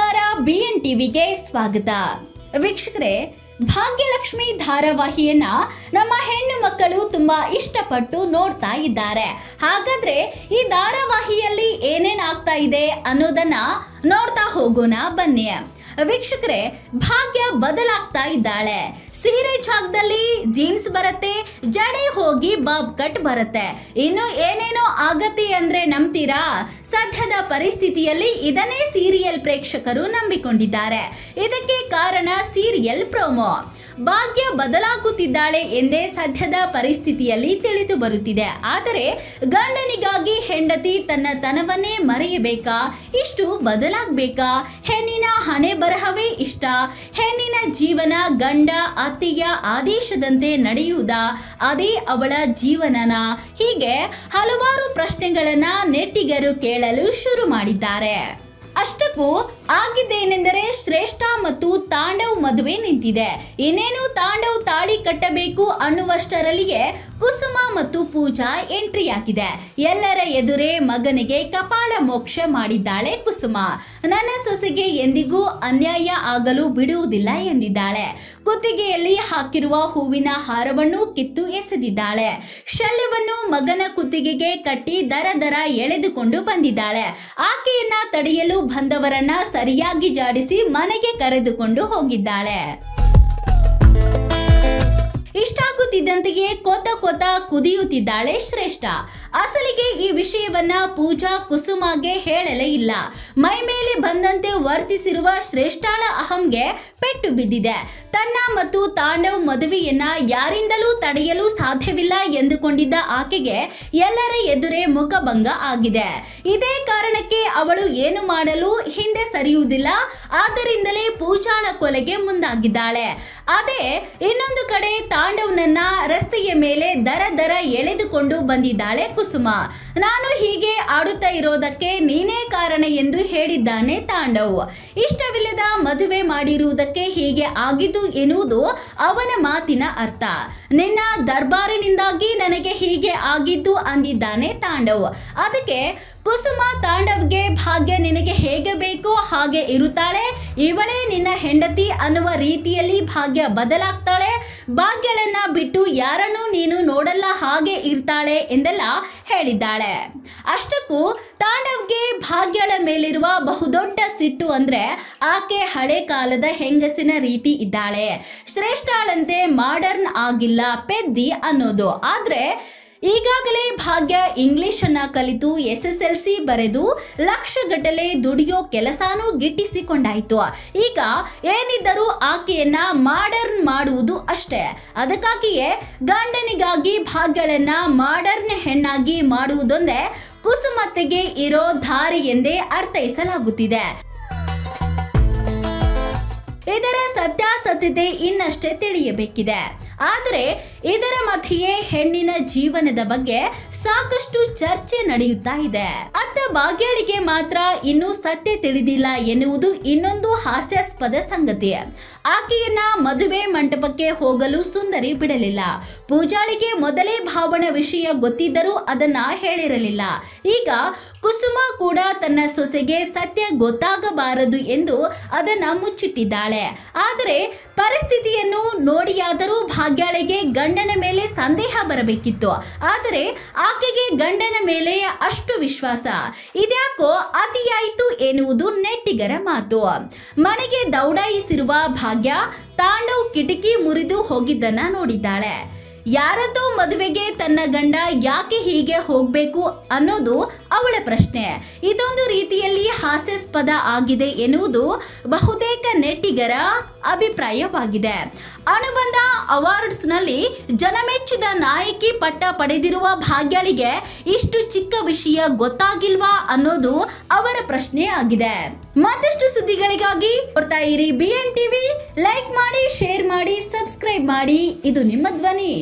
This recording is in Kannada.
ನಮಸ್ಕಾರ BN ಟಿವಿಗೆ ಸ್ವಾಗತ ವೀಕ್ಷಕರೇ ಭಾಗ್ಯಲಕ್ಷ್ಮಿ ಧಾರಾವಾಹಿಯನ್ನ ನಮ್ಮ ಹೆಣ್ಣು ಮಕ್ಕಳು ತುಂಬಾ ಇಷ್ಟಪಟ್ಟು ನೋಡ್ತಾ ಇದ್ದಾರೆ ಹಾಗಾದ್ರೆ ಈ ಧಾರಾವಾಹಿಯಲ್ಲಿ ಏನೇನ್ ಆಗ್ತಾ ಇದೆ ಅನ್ನೋದನ್ನ ನೋಡ್ತಾ ಹೋಗೋಣ ಬನ್ನಿ ವೀಕ್ಷಕರೇ ಭಾಗ್ಯ ಬದಲಾಗ್ತಾ ಇದ್ದಾಳೆ ಸೀರೆ ಜಾಗದಲ್ಲಿ ಜೀನ್ಸ್ ಬರುತ್ತೆ ಜಡೆ ಹೋಗಿ ಬಾಬ್ ಕಟ್ ಬರುತ್ತೆ ಇನ್ನು ಏನೇನೋ ಆಗತ್ತೆ ಅಂದ್ರೆ ನಂಬ್ತೀರಾ ಸದ್ಯದ ಪರಿಸ್ಥಿತಿಯಲ್ಲಿ ಇದನ್ನೇ ಸೀರಿಯಲ್ ಪ್ರೇಕ್ಷಕರು ನಂಬಿಕೊಂಡಿದ್ದಾರೆ ಇದಕ್ಕೆ ಕಾರಣ ಸೀರಿಯಲ್ ಪ್ರೋಮೋ ಭಾಗ್ಯ ಬದಲಾಗುತ್ತಿದ್ದಾಳೆ ಎಂದೇ ಸದ್ಯದ ಪರಿಸ್ಥಿತಿಯಲ್ಲಿ ತಿಳಿದು ಬರುತ್ತಿದೆ ಆದರೆ ಗಂಡನಿಗಾಗಿ ಹೆಂಡತಿ ತನ್ನ ತನವನ್ನೇ ಮರೆಯಬೇಕಾ ಇಷ್ಟು ಬದಲಾಗಬೇಕಾ ಹೆಣ್ಣಿನ ಹಣೆ ಬರಹವೇ ಇಷ್ಟ ಹೆಣ್ಣಿನ ಜೀವನ ಗಂಡ ಅತ್ತೆಯ ಆದೇಶದಂತೆ ನಡೆಯುವುದಾ ಅದೇ ಅವಳ ಜೀವನನ ಹೀಗೆ ಹಲವಾರು ಪ್ರಶ್ನೆಗಳನ್ನ ನೆಟ್ಟಿಗರು ಕೇಳಲು ಶುರು ಮಾಡಿದ್ದಾರೆ ಅಷ್ಟಕ್ಕೂ ಆಗಿದ್ದೇನೆಂದರೆ ಶ್ರೇಷ್ಠ ಮತ್ತು ತಾಂಡವ್ ಮದುವೆ ನಿಂತಿದೆ ಇನ್ನೇನು ತಾಂಡವ್ ತಾಳಿ ಕಟ್ಟಬೇಕು ಅನ್ನುವಷ್ಟರಲ್ಲಿಯೇ ಕುಸುಮ ಮತ್ತು ಪೂಜಾ ಎಂಟ್ರಿ ಆಗಿದೆ ಎಲ್ಲರ ಎದುರೇ ಮಗನಿಗೆ ಕಪಾಳ ಮೋಕ್ಷ ಮಾಡಿದ್ದಾಳೆ ಕುಸುಮ ನನ್ನ ಸೊಸೆಗೆ ಎಂದಿಗೂ ಅನ್ಯಾಯ ಆಗಲು ಬಿಡುವುದಿಲ್ಲ ಎಂದಿದ್ದಾಳೆ ಕುತ್ತಿಗೆಯಲ್ಲಿ ಹಾಕಿರುವ ಹೂವಿನ ಹಾರವನ್ನು ಕಿತ್ತು ಎಸೆದಿದ್ದಾಳೆ ಶಲ್ಯವನ್ನು ಮಗನ ಕುತ್ತಿಗೆಗೆ ಕಟ್ಟಿ ದರ ದರ ಎಳೆದುಕೊಂಡು ಬಂದಿದ್ದಾಳೆ ಆಕೆಯನ್ನ ತಡೆಯಲು ಬಂದವರನ್ನ ಸರಿಯಾಗಿ ಜಾಡಿಸಿ ಮನೆಗೆ ಕರೆದುಕೊಂಡು ಹೋಗಿದ್ದಾಳೆ ಇಷ್ಟಾಗುತ್ತಿದ್ದಂತೆಯೇ ಕೊತ ಕೊತ ಕುದಿಯುತ್ತಿದ್ದಾಳೆ ಶ್ರೇಷ್ಠ ಅಸಲಿಗೆ ಈ ವಿಷಯವನ್ನ ಪೂಜಾ ಕುಸುಮಾಗೆ ಹೇಳಲೇ ಇಲ್ಲ ಮೈ ಮೇಲೆ ಬಂದಂತೆ ವರ್ತಿಸಿರುವ ಶ್ರೇಷ್ಠಳ ಅಹಂಗೆ ಪೆಟ್ಟು ಬಿದ್ದಿದೆ ತನ್ನ ಮತ್ತು ತಾಂಡವ್ ಮದುವೆಯನ್ನ ಯಾರಿಂದಲೂ ತಡೆಯಲು ಸಾಧ್ಯವಿಲ್ಲ ಎಂದುಕೊಂಡಿದ್ದ ಆಕೆಗೆ ಎಲ್ಲರ ಎದುರೇ ಮುಖಭಂಗ ಆಗಿದೆ ಇದೇ ಕಾರಣಕ್ಕೆ ಅವಳು ಏನು ಮಾಡಲು ಹಿಂದೆ ಸರಿಯುವುದಿಲ್ಲ ಆದ್ದರಿಂದಲೇ ಪೂಜಾಳ ಕೊಲೆಗೆ ಮುಂದಾಗಿದ್ದಾಳೆ ಅದೇ ಇನ್ನೊಂದು ಕಡೆ ತಾಂಡವ್ನನ್ನ ರಸ್ತೆಯ ಮೇಲೆ ದರ ದರ ಎಳೆದುಕೊಂಡು ಬಂದಿದ್ದಾಳೆ ಕುಸುಮ ನಾನು ಹೀಗೆ ಆಡುತ್ತಾ ಇರೋದಕ್ಕೆ ನೀನೇ ಕಾರಣ ಎಂದು ಹೇಳಿದ್ದಾನೆ ತಾಂಡವ್ ಇಷ್ಟವಿಲ್ಲದ ಮದುವೆ ಮಾಡಿರುವುದಕ್ಕೆ ಹೀಗೆ ಆಗಿದ್ದು ಎನ್ನುವುದು ಅವನ ಮಾತಿನ ಅರ್ಥ ನಿನ್ನ ದರ್ಬಾರಿನಿಂದಾಗಿ ನನಗೆ ಹೀಗೆ ಆಗಿದ್ದು ಅಂದಿದ್ದಾನೆ ತಾಂಡವ್ ಅದಕ್ಕೆ ಕುಸುಮ ತಾಂಡವ್ಗೆ ಭಾಗ್ಯ ನಿನಗೆ ಹೇಗೆ ಬೇಕೋ ಹಾಗೆ ಇರುತ್ತಾಳೆ ಇವಳೇ ನಿನ್ನ ಹೆಂಡತಿ ಅನ್ನುವ ರೀತಿಯಲ್ಲಿ ಭಾಗ್ಯ ಬದಲಾಗ್ತಾಳೆ ಭಾಗ್ಯಳನ್ನ ಬಿಟ್ಟು ಯಾರನ್ನೂ ನೀನು ನೋಡಲ್ಲ ಹಾಗೆ ಇರ್ತಾಳೆ ಎಂದೆಲ್ಲ ಹೇಳಿದ್ದಾಳೆ ಅಷ್ಟಕ್ಕೂ ತಾಂಡವ್ಗೆ ಭಾಗ್ಯಳ ಮೇಲಿರುವ ಬಹುದೊಡ್ಡ ಸಿಟ್ಟು ಅಂದ್ರೆ ಆಕೆ ಹಳೆ ಕಾಲದ ಹೆಂಗಸಿನ ರೀತಿ ಇದ್ದಾಳೆ ಶ್ರೇಷ್ಠಳಂತೆ ಮಾಡರ್ನ್ ಆಗಿಲ್ಲ ಪೆದ್ದಿ ಅನ್ನೋದು ಆದ್ರೆ ಈಗಾಗಲೇ ಭಾಗ್ಯ ಇಂಗ್ಲಿಷ್ ಅನ್ನ ಕಲಿತು SSLC ಬರೆದು ಲಕ್ಷಗಟ್ಟಲೆ ದುಡಿಯೋ ಕೆಲಸನೂ ಗಿಟ್ಟಿಸಿಕೊಂಡಾಯ್ತು ಈಗ ಏನಿದ್ದರೂ ಆಕೆಯನ್ನ ಮಾಡರ್ನ್ ಮಾಡುವುದು ಅಷ್ಟೇ ಅದಕ್ಕಾಗಿಯೇ ಗಂಡನಿಗಾಗಿ ಭಾಗ್ಯಳನ್ನ ಮಾಡರ್ನ್ ಹೆಣ್ಣಾಗಿ ಮಾಡುವುದೊಂದೇ ಕುಸುಮತ್ತೆಗೆ ಇರೋ ದಾರಿ ಎಂದೇ ಅರ್ಥೈಸಲಾಗುತ್ತಿದೆ ಇದರ ಸತ್ಯಾಸತ್ಯತೆ ಇನ್ನಷ್ಟೇ ತಿಳಿಯಬೇಕಿದೆ ಆದರೆ ಇದರ ಮಧ್ಯೆಯೇ ಹೆಣ್ಣಿನ ಜೀವನದ ಬಗ್ಗೆ ಸಾಕಷ್ಟು ಚರ್ಚೆ ನಡೆಯುತ್ತಾ ಇದೆ ಅತ್ತ ಭಾಗ್ಯಳಿಗೆ ಮಾತ್ರ ಇನ್ನೂ ಸತ್ಯ ತಿಳಿದಿಲ್ಲ ಎನ್ನುವುದು ಇನ್ನೊಂದು ಹಾಸ್ಯಾಸ್ಪದ ಸಂಗತಿ ಆಕೆಯನ್ನ ಮದುವೆ ಮಂಟಪಕ್ಕೆ ಹೋಗಲು ಸುಂದರಿ ಬಿಡಲಿಲ್ಲ ಪೂಜಾಳಿಗೆ ಮೊದಲೇ ಭಾವನ ವಿಷಯ ಗೊತ್ತಿದ್ದರೂ ಅದನ್ನ ಹೇಳಿರಲಿಲ್ಲ ಈಗ ಕುಸುಮ ಕೂಡ ತನ್ನ ಸೊಸೆಗೆ ಸತ್ಯ ಗೊತ್ತಾಗಬಾರದು ಎಂದು ಅದನ್ನ ಮುಚ್ಚಿಟ್ಟಿದ್ದಾಳೆ ಆದರೆ ಪರಿಸ್ಥಿತಿಯನ್ನು ನೋಡಿಯಾದರೂ ಭಾಗ್ಯಳಿಗೆ ಗಂಡನ ಮೇಲೆ ಸಂದೇಹ ಬರಬೇಕಿತ್ತು ಆದರೆ ಆಕೆಗೆ ಗಂಡನ ಮೇಲೆ ಅಷ್ಟು ವಿಶ್ವಾಸ ಇದ್ಯಾಕೋ ಅತಿಯಾಯಿತು ಎನ್ನುವುದು ನೆಟ್ಟಿಗರ ಮಾತು ಮನೆಗೆ ದೌಡಾಯಿಸಿರುವ ಭಾಗ್ಯ ತಾಂಡವ್ ಕಿಟಕಿ ಮುರಿದು ಹೋಗಿದ್ದನ್ನ ನೋಡಿದ್ದಾಳೆ ಯಾರದ್ದೋ ಮದುವೆಗೆ ತನ್ನ ಗಂಡ ಯಾಕೆ ಹೀಗೆ ಹೋಗ್ಬೇಕು ಅನ್ನೋದು ಅವಳ ಪ್ರಶ್ನೆ ಇದೊಂದು ರೀತಿಯಲ್ಲಿ ಹಾಸ್ಯಾಸ್ಪದ ಆಗಿದೆ ಎನ್ನುವುದು ಬಹುತೇಕ ನೆಟ್ಟಿಗರ ಅಭಿಪ್ರಾಯವಾಗಿದೆ ಅನುಬಂಧ ಅವಾರ್ಡ್ಸ್ ನಲ್ಲಿ ಜನಮೆಚ್ಚಿದ ನಾಯಕಿ ಪಟ್ಟ ಪಡೆದಿರುವ ಭಾಗ್ಯಳಿಗೆ ಇಷ್ಟು ಚಿಕ್ಕ ವಿಷಯ ಗೊತ್ತಾಗಿಲ್ವಾ ಅನ್ನೋದು ಅವರ ಪ್ರಶ್ನೆ ಆಗಿದೆ ಮತ್ತಷ್ಟು ಸುದ್ದಿಗಳಿಗಾಗಿ ನೋಡ್ತಾ ಇರಿ BN ಟಿವಿ ಲೈಕ್ ಮಾಡಿ ಶೇರ್ ಮಾಡಿ ಸಬ್ಸ್ಕ್ರೈಬ್ ಮಾಡಿ ಇದು ನಿಮ್ಮ ಧ್ವನಿ